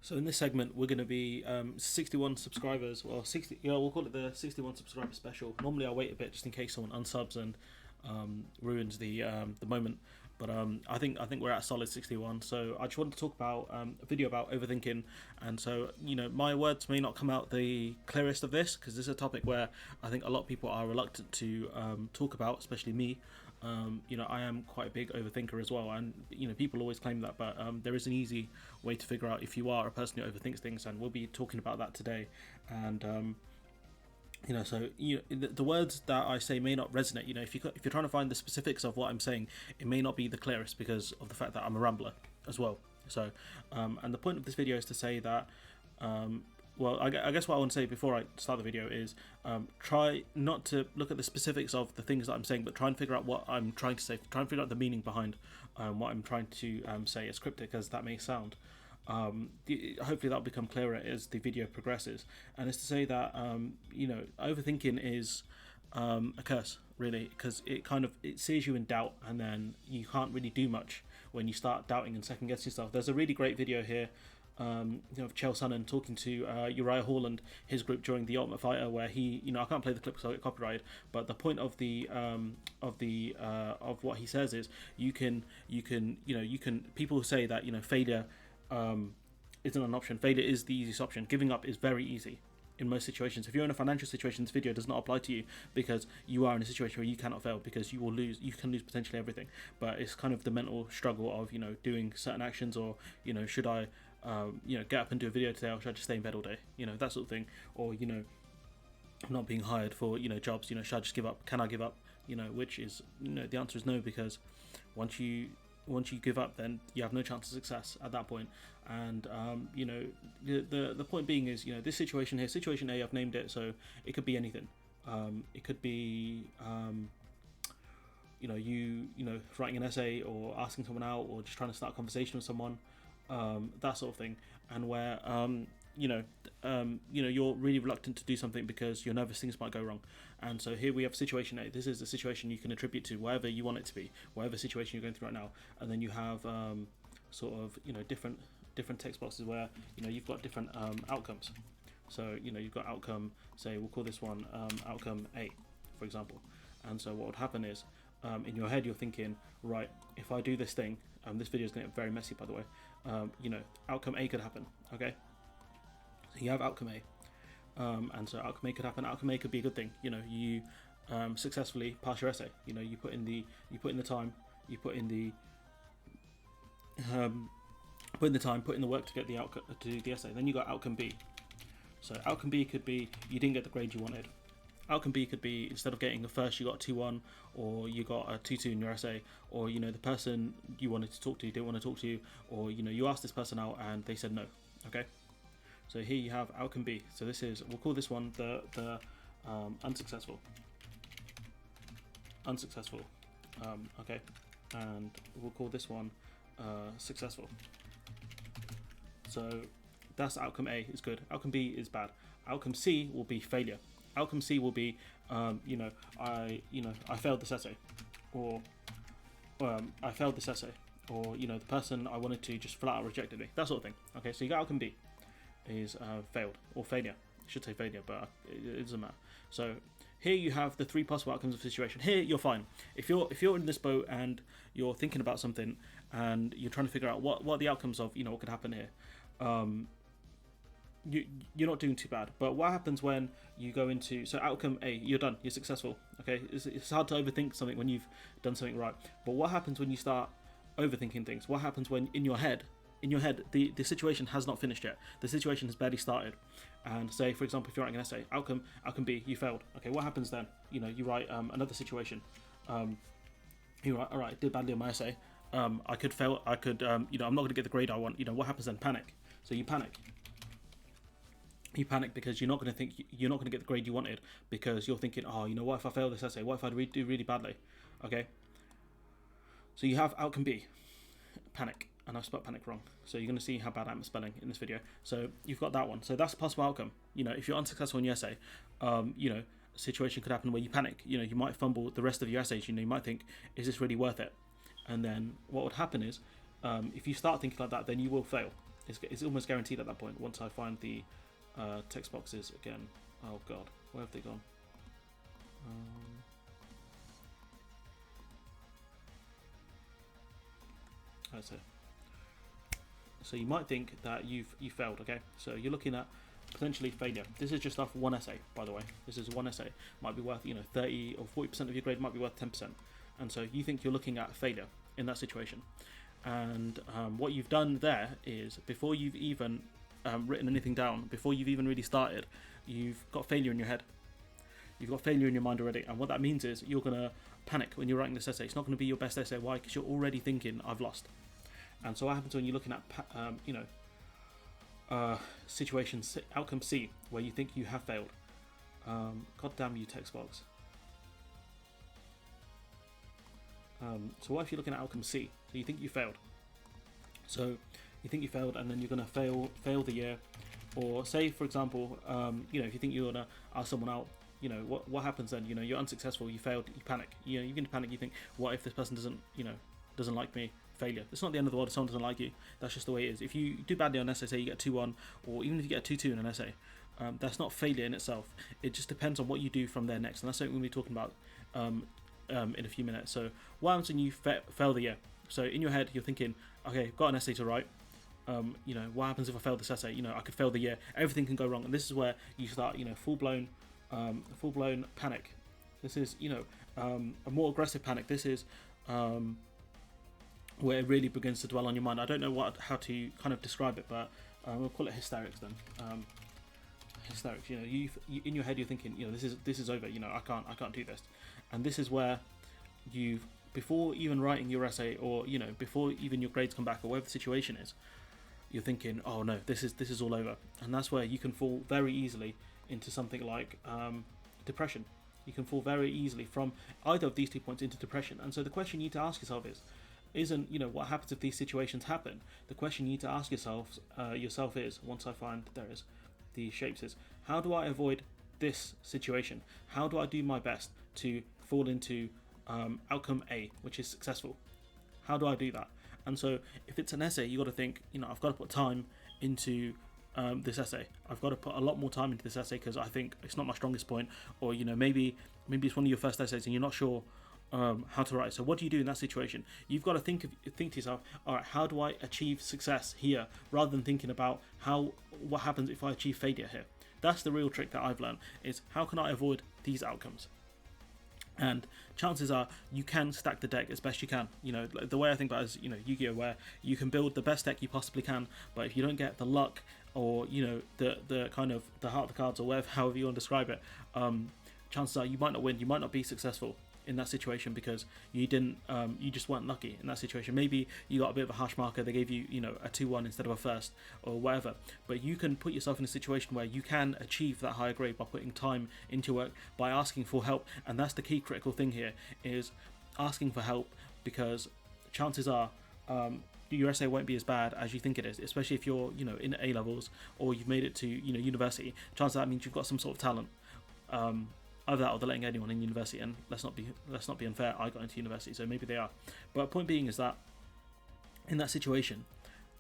So in this segment, we're going to be 61 subscribers, well, 60. We'll call it the 61 subscriber special. Normally, I wait a bit just in case someone unsubs and ruins the moment. But I think we're at a solid 61. So I just wanted to talk about a video about overthinking. And so my words may not come out the clearest of this because this is a topic where I think a lot of people are reluctant to talk about, especially me. I am quite a big overthinker as well, and people always claim that, but there is an easy way to figure out if you are a person who overthinks things, and we'll be talking about that today. And the words that I say may not resonate. If you're trying to find the specifics of what I'm saying, it may not be the clearest because of the fact that I'm a rambler as well. So, and the point of this video is to say that. I guess what I want to say before I start the video is try not to look at the specifics of the things that I'm saying, but try and figure out what I'm trying to say. Try and figure out the meaning behind what I'm trying to say, as cryptic as that may sound. Hopefully that'll become clearer as the video progresses. And it's to say that overthinking is a curse, really, because it sees you in doubt, and then you can't really do much when you start doubting and second guessing yourself. There's a really great video here of Chael Sonnen talking to Uriah Hall and his group during the Ultimate Fighter, where he, I can't play the clip because I get copyrighted, but the point of what he says is you can people say that failure isn't an option. Failure is the easiest option. Giving up is very easy in most situations. If you're in a financial situation, this video does not apply to you because you are in a situation where you cannot fail, because you can lose potentially everything. But it's kind of the mental struggle of doing certain actions, or should I get up and do a video today, or should I just stay in bed all day, that sort of thing. Or not being hired for jobs, should I just give up? Can I give up? Which is the answer is no, because once you give up, then you have no chance of success at that point. And the point being is, this situation here, situation A, I've named it, so it could be anything. It could be writing an essay, or asking someone out, or just trying to start a conversation with someone, that sort of thing. And where you're really reluctant to do something because you're nervous things might go wrong. And so here we have situation A. This is a situation you can attribute to whatever you want it to be, whatever situation you're going through right now. And then you have different text boxes where you've got different outcomes. So you've got outcome, say we'll call this one outcome A, for example. And so what would happen is, in your head you're thinking, right, if I do this thing, this video is going to get very messy, by the way. Outcome A could happen. Okay, so you have outcome A, and so outcome A could happen. Outcome A could be a good thing. You successfully pass your essay. You put in the time, you put in the work to get the outcome, to do the essay. Then you got outcome B. So outcome B could be you didn't get the grade you wanted. Outcome B could be, instead of getting a first, you got a 2-1, or you got a 2-2 in your essay, or the person you wanted to talk to didn't want to talk to you, or you asked this person out and they said no. Okay, so here you have outcome B. So this is, we'll call this one the unsuccessful. Okay, and we'll call this one successful. So that's outcome A is good. Outcome B is bad. Outcome C will be failure. Outcome C will be, I failed this essay, or I failed this essay, or the person I wanted to just flat out rejected me. That sort of thing. Okay, so you got outcome B is failed, or failure. I should say failure, but it doesn't matter. So here you have the three possible outcomes of the situation. Here you're fine. If you're in this boat and you're thinking about something and you're trying to figure out what the outcomes of what could happen here. You're not doing too bad. But what happens when you go into, so outcome A, you're done, you're successful. Okay, it's hard to overthink something when you've done something right. But what happens when you start overthinking things? What happens when in your head the situation has not finished yet, the situation has barely started? And say, for example, if you're writing an essay, outcome B, you failed. Okay, what happens then? You write another situation. You write, all right, did badly on my essay. I could fail. I could I'm not going to get the grade I want. What happens then? Panic. So you panic. You panic because you're not going to get the grade you wanted, because you're thinking, oh, what if I fail this essay? What if I do really badly? Okay. So you have outcome B, panic, and I've spelled panic wrong. So you're going to see how bad I'm spelling in this video. So you've got that one. So that's a possible outcome. If you're unsuccessful in your essay, a situation could happen where you panic. You might fumble the rest of your essays. You might think, is this really worth it? And then what would happen is, if you start thinking like that, then you will fail. It's almost guaranteed at that point. Once I find the text boxes again. Oh god, where have they gone? So you might think that you failed. Okay, so you're looking at potentially failure. This is just off one essay, by the way. This is one essay. Might be worth 30 or 40% of your grade. Might be worth 10%. And so you think you're looking at failure in that situation. And what you've done there is, before you've even written anything down, before you've even really started, you've got failure in your head. You've got failure in your mind already. And what that means is you're going to panic when you're writing this essay. It's not going to be your best essay. Why? Because you're already thinking, I've lost. And so what happens when you're looking at, situation outcome C, where you think you have failed? God damn you, text box. So what if you're looking at outcome C? So you think you failed. So you think you failed, and then you're going to fail the year. Or say, for example, if you think you're going to ask someone out, what happens then? You're unsuccessful, you failed, you panic. You begin to panic. You think, what if this person doesn't like me? Failure. It's not the end of the world if someone doesn't like you. That's just the way it is. If you do badly on an essay, say you get 2-1, or even if you get a 2-2 in an essay, that's not failure in itself. It just depends on what you do from there next, and that's something we'll be talking about in a few minutes. So what happens when you fail the year? So in your head, you're thinking, okay, got an essay to write. What happens if I fail this essay? I could fail the year. Everything can go wrong, and this is where you start, full blown panic. This is, a more aggressive panic. This is where it really begins to dwell on your mind. I don't know how to kind of describe it, but we'll call it hysterics then. Hysterics. You in your head you're thinking, this is over. I can't do this, and this is where before even writing your essay, or before even your grades come back, or whatever the situation is, you're thinking, oh no, this is all over, and that's where you can fall very easily into something like depression. You can fall very easily from either of these 2 points into depression. And so the question you need to ask yourself isn't what happens if these situations happen. The question you need to ask yourself is, once I find there is the shapes, is how do I avoid this situation? How do I do my best to fall into outcome A, which is successful? How do I do that? And so if it's an essay, you got to think, I've got to put time into this essay. I've got to put a lot more time into this essay because I think it's not my strongest point, or maybe it's one of your first essays and you're not sure how to write. So what do you do in that situation? You've got to think to yourself, all right, how do I achieve success here, rather than thinking about what happens if I achieve failure here. That's the real trick that I've learned, is how can I avoid these outcomes. And chances are you can stack the deck as best you can. The way I think about it is, Yu-Gi-Oh, where you can build the best deck you possibly can, but if you don't get the luck, or the kind of the heart of the cards, or whatever, however you want to describe it, chances are you might not win. You might not be successful in that situation because you just weren't lucky in that situation. Maybe you got a bit of a hash marker, they gave you a 2-1 instead of a first, or whatever, but you can put yourself in a situation where you can achieve that higher grade by putting time into work, by asking for help. And that's the key critical thing here, is asking for help, because chances are your essay won't be as bad as you think it is, especially if you're in A levels, or you've made it to university. Chances are that means you've got some sort of talent. Either that, or they're letting anyone in university, and let's not be unfair. I got into university, so maybe they are. But point being is that in that situation,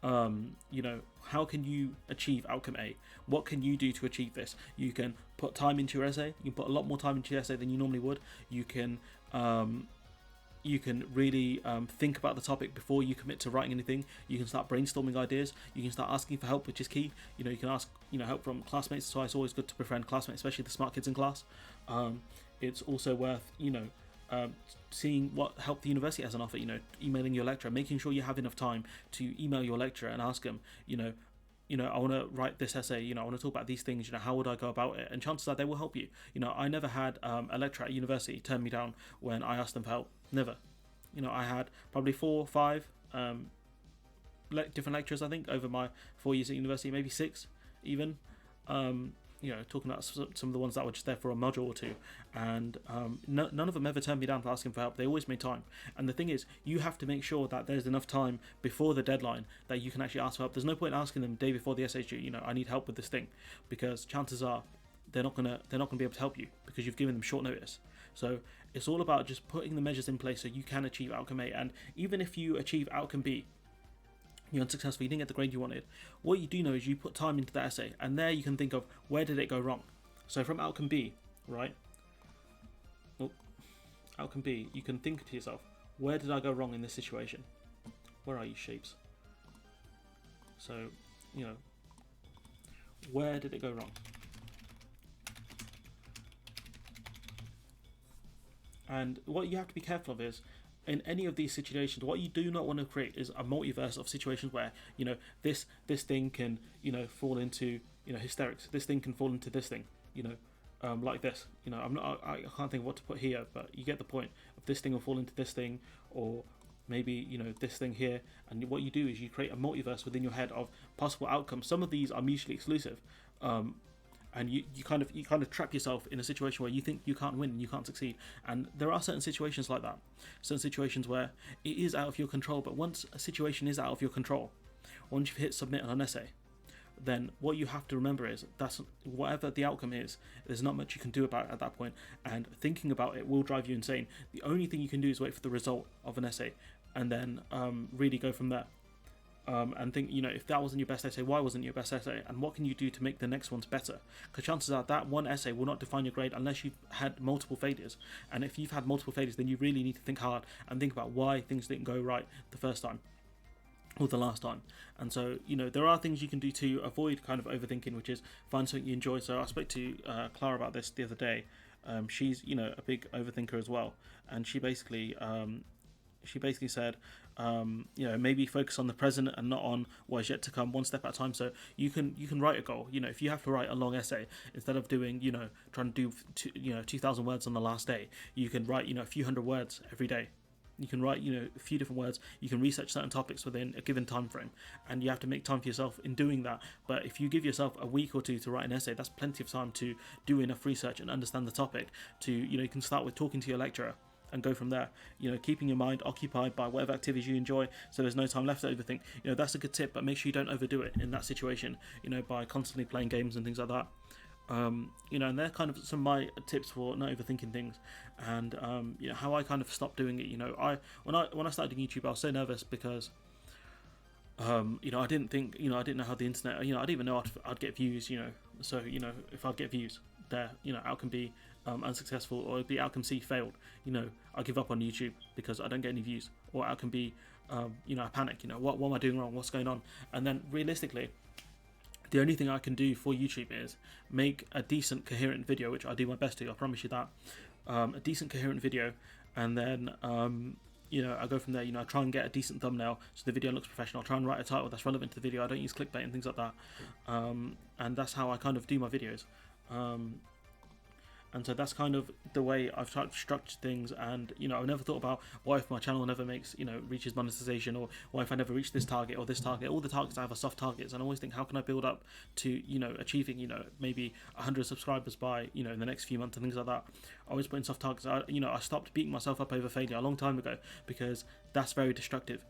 how can you achieve outcome A? What can you do to achieve this? You can put time into your essay. You can put a lot more time into your essay than you normally would. You can really think about the topic before you commit to writing anything. You can start brainstorming ideas. You can start asking for help, which is key. You can ask help from classmates. So it's always good to befriend classmates, especially the smart kids in class. It's also worth seeing what help the university has on offer. Emailing your lecturer, making sure you have enough time to email your lecturer and ask them, I want to write this essay, I want to talk about these things, how would I go about it? And chances are they will help you. I never had a lecturer at university turn me down when I asked them for help. Never. I had probably 4 or 5 different lecturers, I think, over my 4 years at university, maybe 6 even. Talking about some of the ones that were just there for a module or 2, and none of them ever turned me down for asking for help. They always made time. And the thing is, you have to make sure that there's enough time before the deadline that you can actually ask for help. There's no point asking them the day before the essay due, I need help with this thing, because chances are they're not gonna be able to help you because you've given them short notice. So it's all about just putting the measures in place so you can achieve outcome A. And even if you achieve outcome B, you're unsuccessful, you didn't get the grade you wanted. What you do know is you put time into that essay, and there you can think of where did it go wrong. So from outcome B, right? Well, outcome B, you can think to yourself, where did I go wrong in this situation? Where are you, shapes? So, where did it go wrong? And what you have to be careful of is, in any of these situations, what you do not want to create is a multiverse of situations where this thing can fall into hysterics. This thing can fall into this thing. Like this. I can't think of what to put here, but you get the point. Of this thing will fall into this thing, or maybe this thing here. And what you do is you create a multiverse within your head of possible outcomes. Some of these are mutually exclusive. And you kind of trap yourself in a situation where you think you can't win and you can't succeed. And there are certain situations like that, certain situations where it is out of your control. But once a situation is out of your control, once you've hit submit on an essay, then what you have to remember is that's whatever the outcome is, there's not much you can do about it at that point, and thinking about it will drive you insane. The only thing you can do is wait for the result of an essay, and then really go from there. And think, if that wasn't your best essay, why wasn't your best essay? And what can you do to make the next ones better? Because chances are that one essay will not define your grade unless you've had multiple failures. And if you've had multiple failures, then you really need to think hard and think about why things didn't go right the first time or the last time. And so, there are things you can do to avoid kind of overthinking, which is find something you enjoy. So I spoke to Clara about this the other day. She's, a big overthinker as well. And she basically said, maybe focus on the present and not on what is yet to come, one step at a time. So you can write a goal. If you have to write a long essay, instead of doing, trying to do 2,000 words on the last day, you can write, a few hundred words every day. You can write, a few different words. You can research certain topics within a given time frame, and you have to make time for yourself in doing that. But if you give yourself a week or two to write an essay, that's plenty of time to do enough research and understand the topic. To you can start with talking to your lecturer and go from there. Keeping your mind occupied by whatever activities you enjoy, so there's no time left to overthink. That's a good tip, but make sure you don't overdo it in that situation. By constantly playing games and things like that. And they're kind of some of my tips for not overthinking things, and how I kind of stopped doing it. When I started doing YouTube, I was so nervous because I didn't think, I didn't know how the internet, I didn't even know I'd get views, so if I'd get views there, outcome B unsuccessful, or the outcome C failed, I give up on YouTube because I don't get any views, or outcome B, I panic, what am I doing wrong, what's going on? And then realistically, the only thing I can do for YouTube is make a decent coherent video, which I do my best to, I promise you that, a decent coherent video, and then I go from there. I try and get a decent thumbnail so the video looks professional. I try and write a title that's relevant to the video. I don't use clickbait and things like that, and that's how I kind of do my videos. And so that's kind of the way I've tried to structure things. And I've never thought about what if my channel never reaches monetization, or what if I never reach this target or this target. All the targets I have are soft targets, and I always think, how can I build up to achieving maybe 100 subscribers by in the next few months and things like that. I always put in soft targets. I stopped beating myself up over failure a long time ago, because that's very destructive.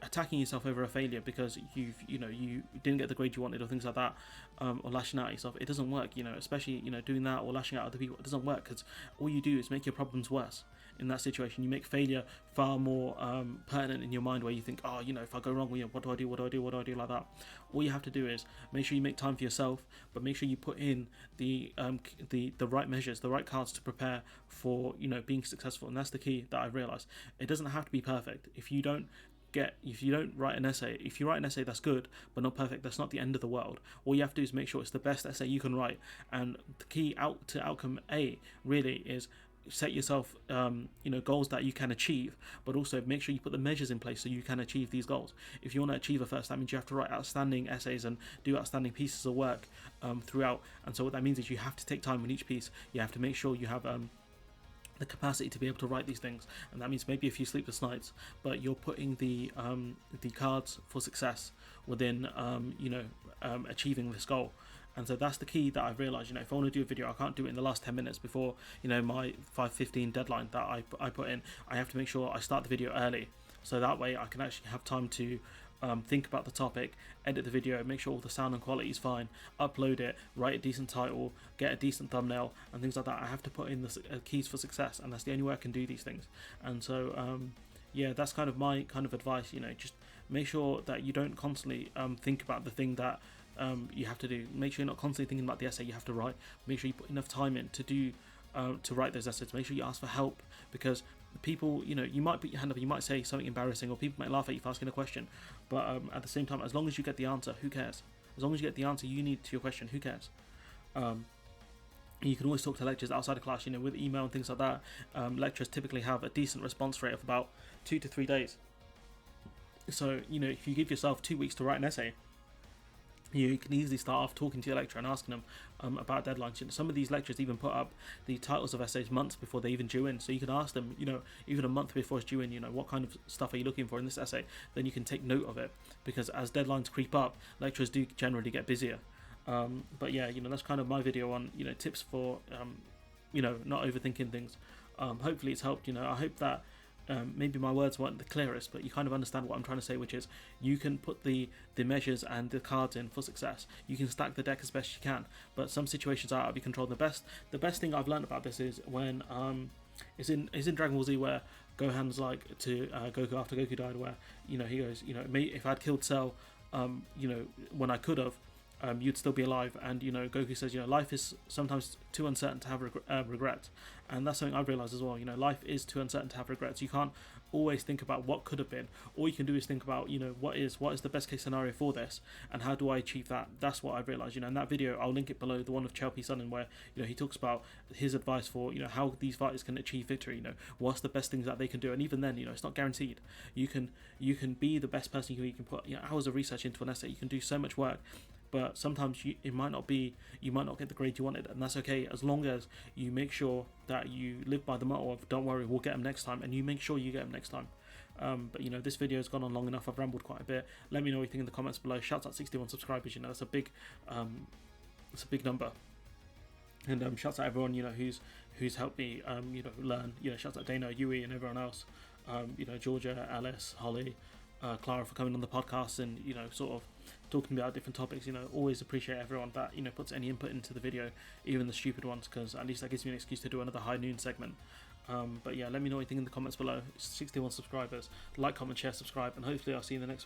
Attacking yourself over a failure because you didn't get the grade you wanted, or things like that, or lashing out at yourself, it doesn't work. Especially doing that or lashing out at other people, it doesn't work, because all you do is make your problems worse. In that situation, you make failure far more pertinent in your mind, where you think, if I go wrong, what do I do like that. All you have to do is make sure you make time for yourself, but make sure you put in the right measures, the right cards to prepare for being successful. And that's the key that I've realized. It doesn't have to be perfect. If you don't write an essay, if you write an essay that's good but not perfect, that's not the end of the world. All you have to do is make sure it's the best essay you can write. And the key to outcome A really is set yourself goals that you can achieve, but also make sure you put the measures in place so you can achieve these goals. If you want to achieve a first, that means you have to write outstanding essays and do outstanding pieces of work throughout. And so what that means is you have to take time on each piece. You have to make sure you have the capacity to be able to write these things, and that means maybe a few sleepless nights, but you're putting the cards for success within achieving this goal. And so that's the key that I've realised. If I want to do a video, I can't do it in the last 10 minutes before my 5:15 deadline that I put in. I have to make sure I start the video early, so that way I can actually have time to think about the topic, edit the video, make sure all the sound and quality is fine, upload it, write a decent title, get a decent thumbnail, and things like that. I have to put in the keys for success, and that's the only way I can do these things. And so yeah, that's kind of my kind of advice. Just make sure that you don't constantly think about the thing that you have to do. Make sure you're not constantly thinking about the essay you have to write. Make sure you put enough time in to do to write those essays. Make sure you ask for help, because people, you might put your hand up, you might say something embarrassing, or people might laugh at you for asking a question. But at the same time, as long as you get the answer, who cares? As long as you get the answer you need to your question, who cares? You can always talk to lecturers outside of class, with email and things like that. Lecturers typically have a decent response rate of about 2 to 3 days. So, if you give yourself 2 weeks to write an essay, you can easily start off talking to your lecturer and asking them about deadlines. Some of these lecturers even put up the titles of essays months before they even due in. So you can ask them, even a month before it's due in, what kind of stuff are you looking for in this essay? Then you can take note of it, because as deadlines creep up, lecturers do generally get busier. But yeah, that's kind of my video on, tips for, not overthinking things. Hopefully it's helped. I hope that maybe my words weren't the clearest, but you kind of understand what I'm trying to say, which is you can put the measures and the cards in for success. You can stack the deck as best you can, but some situations are out of your control. The best thing I've learned about this is when is in Dragon Ball Z, where Gohan's like to Goku after Goku died, where he goes, if I'd killed Cell, when I could have, you'd still be alive. And Goku says, life is sometimes too uncertain to have regret. And that's something I've realized as well. Life is too uncertain to have regrets. You can't always think about what could have been. All you can do is think about, what is the best case scenario for this, and how do I achieve that? That's what I've realized. In that video, I'll link it below, the one of Chelpy Sonnen, where he talks about his advice for how these fighters can achieve victory. What's the best things that they can do, and even then, it's not guaranteed. You can be the best person you can put hours of research into an essay. You can do so much work, but sometimes you might not get the grade you wanted, and that's okay, as long as you make sure that you live by the motto of don't worry, we'll get them next time, and you make sure you get them next time. But this video has gone on long enough. I've rambled quite a bit. Let me know what you think in the comments below. Shouts out 61 subscribers. That's a big number. And shouts out everyone who's helped me learn. Shouts out Dana, Yui, and everyone else. Georgia, Alice, Holly, Clara, for coming on the podcast and sort of talking about different topics. Always appreciate everyone that puts any input into the video, even the stupid ones, because at least that gives me an excuse to do another high noon segment. But yeah, let me know what you think in the comments below. 61 subscribers. Like, comment, share, subscribe, and hopefully I'll see you in the next one.